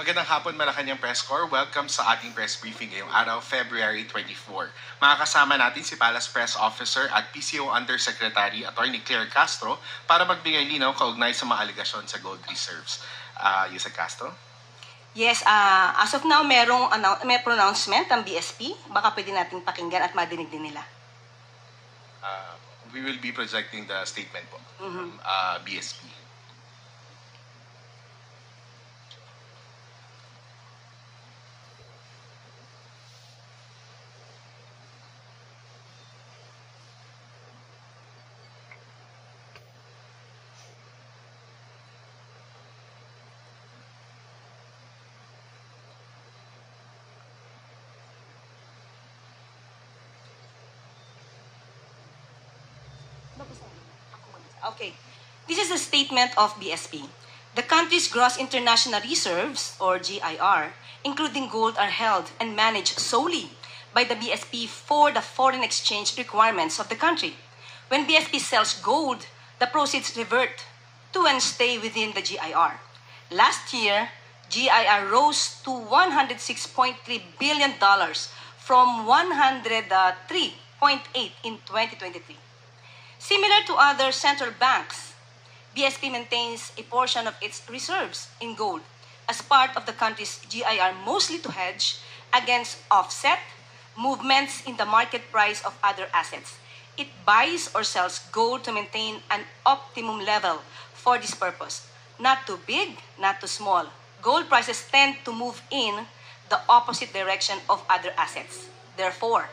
Magandang hapon, Malacanang Press Corps. Welcome sa ating press briefing ngayong araw, February 24. Makakasama natin si Palace Press Officer at PCO Undersecretary Attorney Claire Castro para magbigay linaw kaugnay sa mga aligasyon sa gold reserves. Yusek Castro? Yes, as of now, may pronouncement ang BSP. Baka pwede natin pakinggan at madinig din nila. We will be projecting the statement po from BSP. Okay. This is a statement of BSP. The country's gross international reserves, or GIR, including gold, are held and managed solely by the BSP for the foreign exchange requirements of the country. When BSP sells gold, the proceeds revert to and stay within the GIR. Last year, GIR rose to $106.3 billion from $103.8 in 2023. Similar to other central banks, BSP maintains a portion of its reserves in gold as part of the country's GIR, mostly to hedge against offset movements in the market price of other assets. It buys or sells gold to maintain an optimum level for this purpose. Not too big, not too small. Gold prices tend to move in the opposite direction of other assets. Therefore,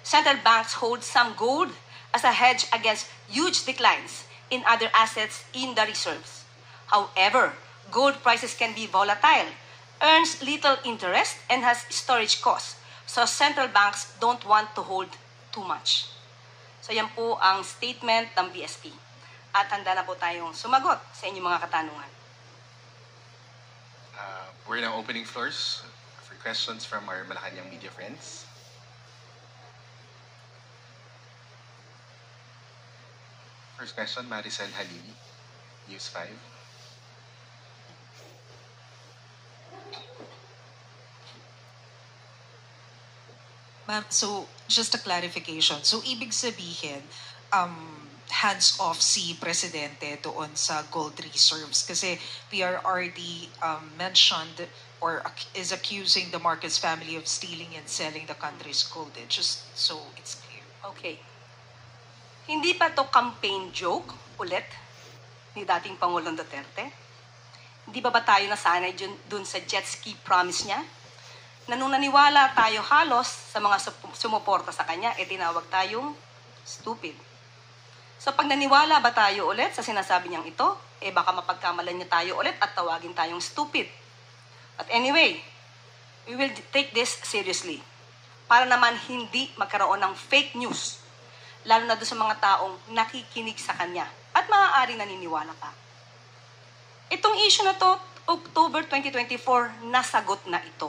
central banks hold some gold as a hedge against huge declines in other assets in the reserves. However, gold prices can be volatile, earns little interest, and has storage costs. So central banks don't want to hold too much. So yan po ang statement ng BSP. At handa na po tayong sumagot sa inyong mga katanungan. We're now opening floors for questions from our Malacanang media friends. First question, Maricel Halili, News 5. Ma'am, so just a clarification. So ibig sabihin, hands-off si Presidente doon sa gold reserves kasi PRRD mentioned or is accusing the Marcos family of stealing and selling the country's gold. Just so it's clear. Okay. Hindi pa to campaign joke ulit ni dating Pangulong Duterte? Hindi ba tayo nasanay dun sa jet ski promise niya? Na nung naniwala tayo halos sa mga sumuporta sa kanya, tinawag tayong stupid. So pag naniwala ba tayo ulit sa sinasabi niyang ito, baka mapagkamalan niya tayo ulit at tawagin tayong stupid. But anyway, we will take this seriously. Para naman hindi magkaroon ng fake news, lalo na doon sa mga taong nakikinig sa kanya at maaaring naniniwala pa. Itong issue na to, October 2024, nasagot na ito.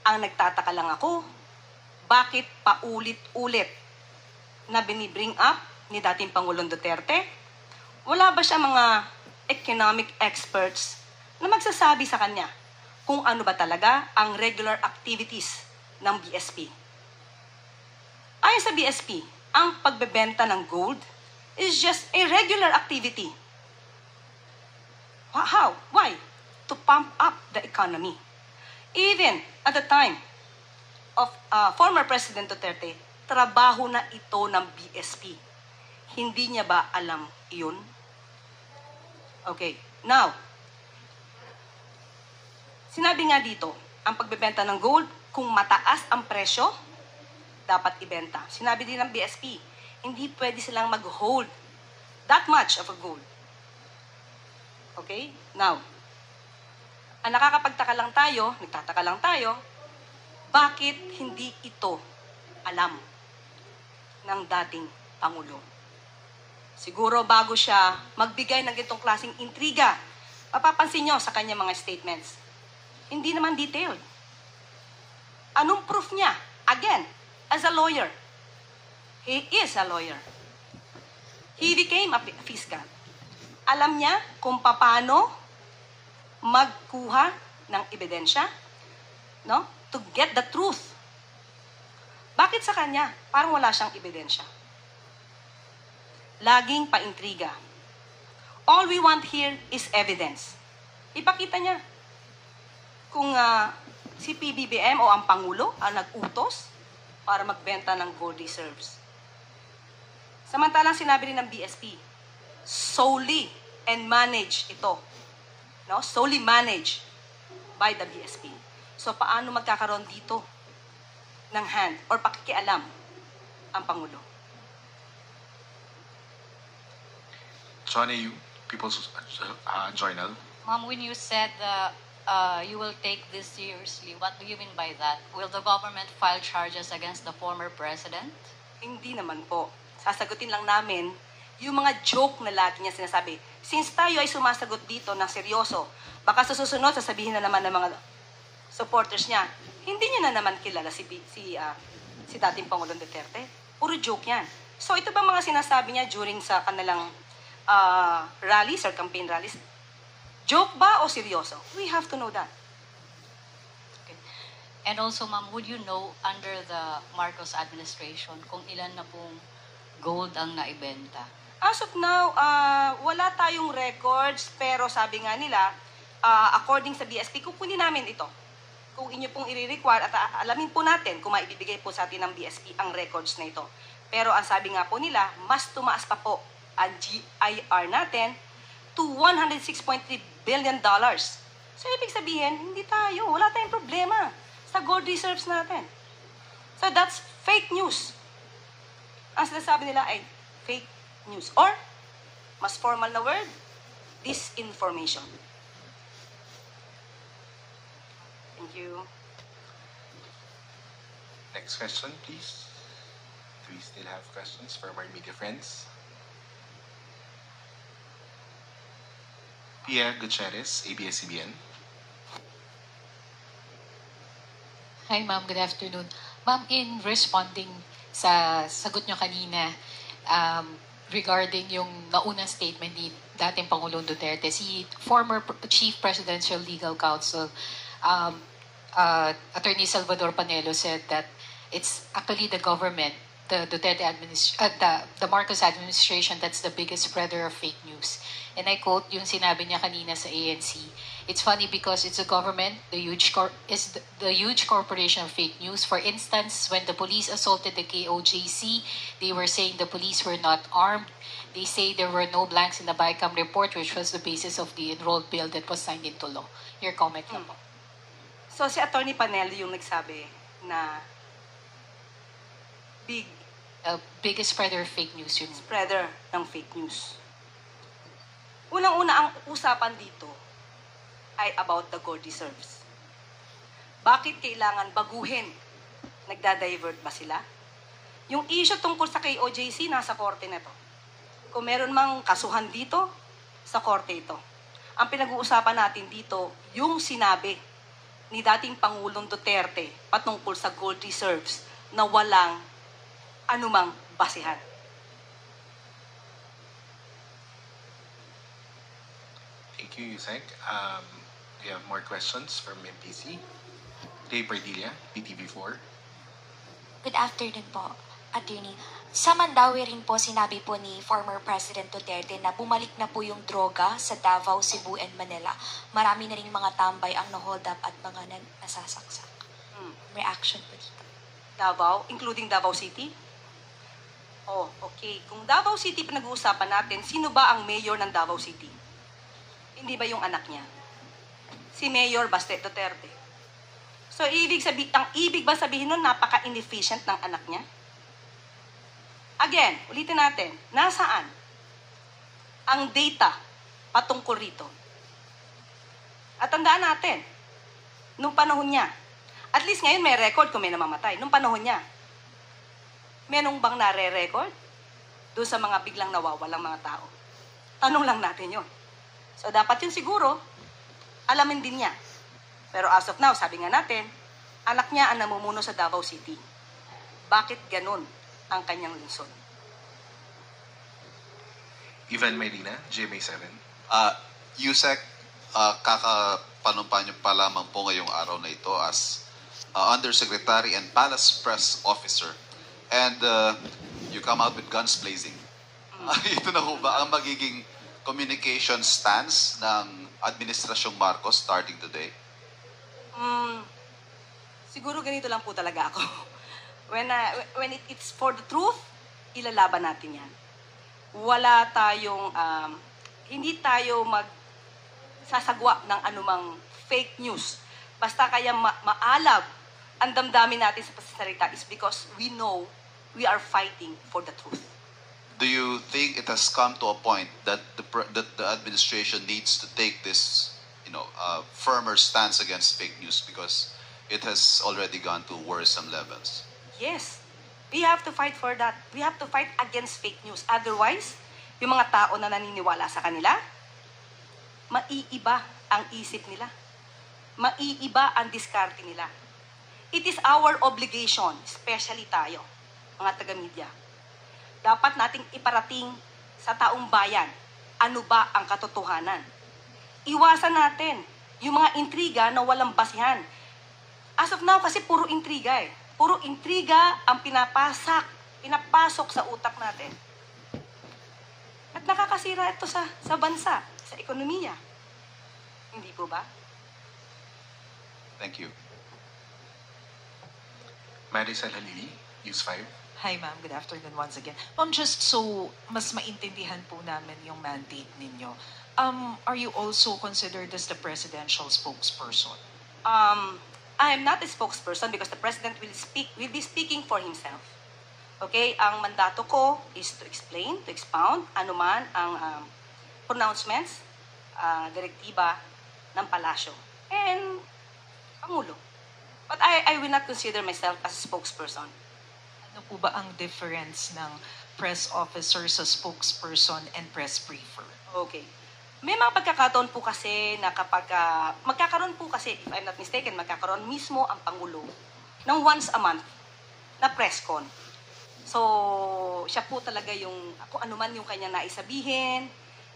Ang nagtataka lang ako, bakit paulit-ulit na binibring up ni dating Pangulong Duterte? Wala ba siya mga economic experts na magsasabi sa kanya kung ano ba talaga ang regular activities ng BSP? Ayon sa BSP, ang pagbebenta ng gold is just a regular activity. How? Why? To pump up the economy. Even at the time of former President Duterte, trabaho na ito ng BSP. Hindi niya ba alam iyon? Okay, now, sinabi nga dito, ang pagbebenta ng gold, kung mataas ang presyo, dapat ibenta. Sinabi din ng BSP, hindi pwede silang mag-hold that much of a gold. Okay? Now, ang nagtataka lang tayo, bakit hindi ito alam ng dating Pangulo? Siguro bago siya magbigay ng ganitong klaseng intriga, mapapansin nyo sa kanya mga statements, hindi naman detailed. Anong proof niya? Again, as a lawyer. He is a lawyer. He became a fiscal. Alam niya kung paano magkuha ng ebidensya, no? To get the truth. Bakit sa kanya? Parang wala siyang ebidensya. Laging paintriga. All we want here is evidence. Ipakita niya kung si PBBM o ang Pangulo ang nag-utos para magbenta ng gold reserves. Samantalang sinabi rin ng BSP, solely and manage ito. No? Solely managed by the BSP. So paano magkakaroon dito ng hand or pakikialam ang Pangulo? John A. People's Journal. Ma'am, when you said you will take this seriously, what do you mean by that? Will the government file charges against the former president? Hindi naman po. Sasagutin lang namin yung mga joke na lagi niya sinasabi. Since tayo ay sumasagot dito ng seryoso, baka sa susunod sasabihin na naman ng mga supporters niya, hindi niya na naman kilala si dating Pangulong Duterte. Puro joke yan. So ito ba mga sinasabi niya during sa kanilang rallies or campaign rallies? Joke ba o seryoso? We have to know that. Okay. And also, ma'am, would you know under the Marcos administration kung ilan na pong gold ang naibenta? As of now, wala tayong records, pero sabi nga nila, according sa BSP, kukunin namin ito. Kung inyo pong i-require at alamin po natin kung maibibigay po sa atin ng BSP ang records na ito. Pero ang sabi nga po nila, mas tumaas pa po ang GIR natin to $106.3 billion. So, ibig sabihin, hindi tayo, wala tayong problema sa gold reserves natin. So, that's fake news. Ang sinasabi nila ay fake news. Or, mas formal na word, disinformation. Thank you. Next question, please. Do we still have questions from our media friends? Pia Gutierrez, ABS-CBN. Hi ma'am, good afternoon. Ma'am, in responding sa sagot nyo kanina regarding yung naunang statement ni dating Pangulong Duterte, si former Chief Presidential Legal Counsel Attorney Salvador Panelo said that it's actually the government, the Duterte the Marcos administration that's the biggest spreader of fake news. And I quote yung sinabi niya kanina sa ANC. It's funny because it's a government, the huge corporation of fake news. For instance, when the police assaulted the KOJC, they were saying the police were not armed. They say there were no blanks in the BICAM report, which was the basis of the enrolled bill that was signed into law. Your comment lang po. So, si Attorney Panelo yung nagsabi na Biggest spreader of fake news yun. spreader ng fake news. Unang-una, ang usapan dito ay about the gold reserves. Bakit kailangan baguhin? Nagda-divert ba sila? Yung issue tungkol sa KOJC, nasa korte na to. Kung meron mang kasuhan dito, sa korte ito. Ang pinag-uusapan natin dito, yung sinabi ni dating Pangulong Duterte patungkol sa gold reserves na walang anumang basihan. Thank you, Yusek. We have more questions from MPC. Ray Pardilla, PTV4. Good afternoon po, Attorney. Sa Mandawi rin po sinabi po ni former President Duterte na bumalik na po yung droga sa Davao, Cebu, and Manila. Marami na rin mga tambay ang na-hold up at mga nasasaksak. Reaction po dito. Davao, including Davao City? Oh, okay. Kung Davao City pinag-uusapan natin, sino ba ang mayor ng Davao City? Hindi ba yung anak niya? Si Mayor Baste Duterte. So, ang ibig ba sabihin nun, napaka-inefficient ng anak niya? Again, ulitin natin, nasaan ang data patungkol rito? At tandaan natin, nung panahon niya, at least ngayon may record kung may namamatay, nung panahon niya, menong bang nare-record doon sa mga biglang nawawalang mga tao? Tanong lang natin yun. So, dapat yun siguro, alamin din niya. Pero as of now, sabi nga natin, anak niya ang namumuno sa Davao City. Bakit ganun ang kanyang lungsod? Ivan Medina, GMA7. Yusek, kakapanumpa niyo pa lamang po ngayong araw na ito as Undersecretary and Palace Press Officer. And you come out with guns blazing. Ito na ho ba ang magiging communication stance ng Administrasyong Marcos starting today? Siguro ganito lang po talaga ako. When it's for the truth, ilalaban natin yan. Wala tayong, hindi tayo magsasagwa ng anumang fake news. Basta kaya maalab ang damdamin natin sa pasasalita is because we know we are fighting for the truth. Do you think it has come to a point that the administration needs to take this, firmer stance against fake news because it has already gone to worrisome levels? Yes. We have to fight for that. We have to fight against fake news. Otherwise, yung mga tao na naniniwala sa kanila, maiiba ang isip nila. Maiiba ang diskarte nila. It is our obligation, especially tayo, mga taga-media. Dapat nating iparating sa taong bayan, ano ba ang katotohanan. Iwasan natin yung mga intriga na walang basihan. As of now, kasi puro intriga eh. Puro intriga ang pinapasok sa utak natin. At nakakasira ito sa bansa, sa ekonomiya. Hindi po ba? Thank you. Maricel Halili, News 5. Hi ma'am, good afternoon once again. Ma'am, just so mas maintindihan po namin yung mandate ninyo, are you also considered as the presidential spokesperson? I am not a spokesperson because the president will be speaking for himself. Okay, ang mandato ko is to explain, to expound anuman ang pronouncements, direktiba ng palasyo and Pangulo. But I will not consider myself as a spokesperson. Ano po ba ang difference ng press officer sa spokesperson and press briefer? Okay. May mga pagkakataon po kasi na kapag magkakaroon po kasi, if I'm not mistaken, magkakaroon mismo ang Pangulo ng once a month na press con. So, siya po talaga yung, kung ano man yung kanya naisabihin,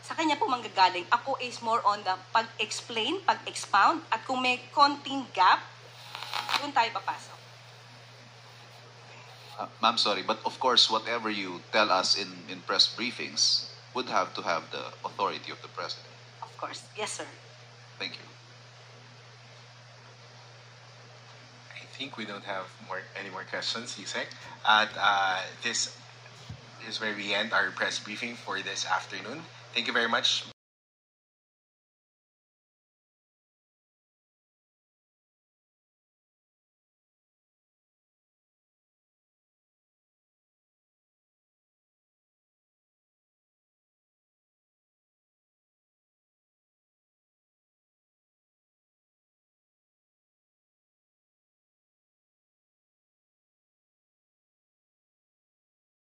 sa kanya po manggagaling. Ako is more on the pag-explain, pag-expound, at kung may konting gap, doon tayo papasok. Ma'am, sorry, but of course, whatever you tell us in press briefings would have to have the authority of the president. Of course. Yes, sir. Thank you. I think we don't have any more questions, Yusek. At this is where we end our press briefing for this afternoon. Thank you very much.